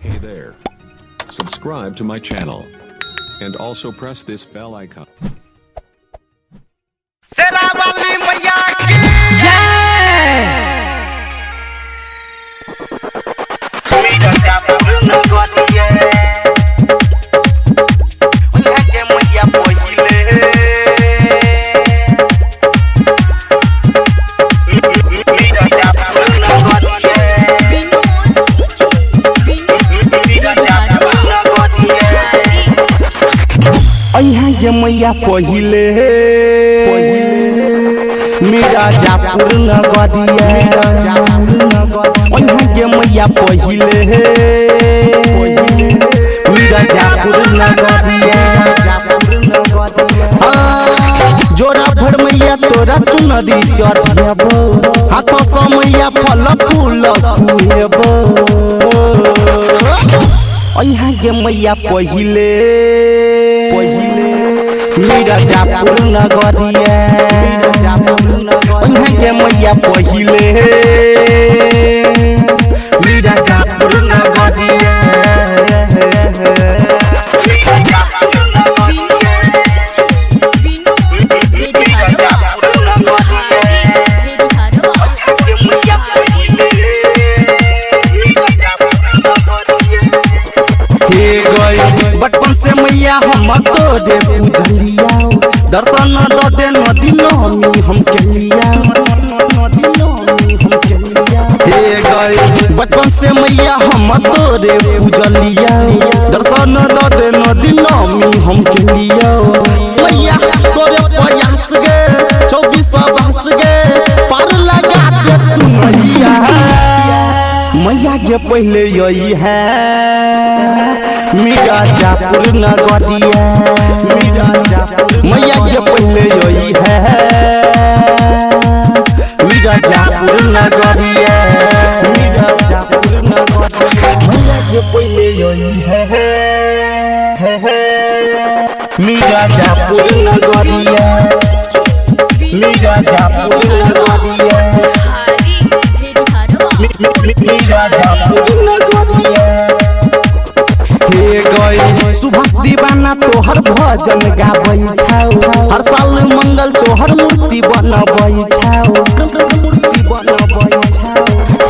Hey there. Subscribe to my channel. And also press this bell icon. Sherawali मैया की मेरा जापुर न गोदिए उन्हें के मैया पहिले मेरा जापुर न गोदिए मेरा जापुर न गोदिए अइहा के मैया पहिले मेरा जापुर न गदिए अइहा के मैया पहिले मेरा जापुर न गदिए जोरा भर मैया तोरा चुनरी चढ़ेबो हाथ से मैया फल फूल खुएबो अइहा के मैया पहिले मेरा जापुर न गदिए अइहा के मैया पहिले मेरा जापुर न गदिए बचपन से मैया हम तोरे पूजलिया दर्शन द दे नदी नमी हम के लिया हे गए बचपन से मैया हम तोरे पूजलिया दर्शन द दे नदी नमी हम के लिया मैया तोरे प्रयास गे 24 बरस गे पार लगा दे तू मैया मैया के पहले यही है मेरा जापुर न गदिए मैया के पहले यही है मेरा जापुर न गदिए मेरा जापुर न गदिए मैया के पहले यही है मेरा जापुर न गदिए मेरा जापुर न गदिए मेरा जापुर न गदिए सुभाष दीवाना तोहर भजन गाबै छौ हर साल मंगल तोहर मूर्ति बनबै छौ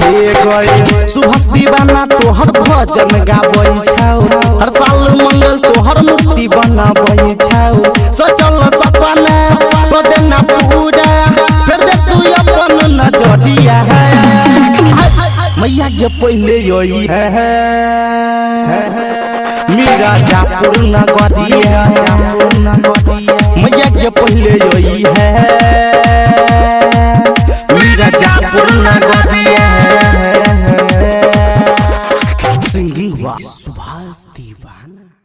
हे गए सुभाष दीवाना तोहर भजन गाबै छौ हर साल मंगल तोहर मूर्ति बनबै छौ सोचल सपना बदना पूरा फिर दे तू अपन नजरिया मैया के पहले यही है मेरा जापुर न गदिए मैया के पहले यही है।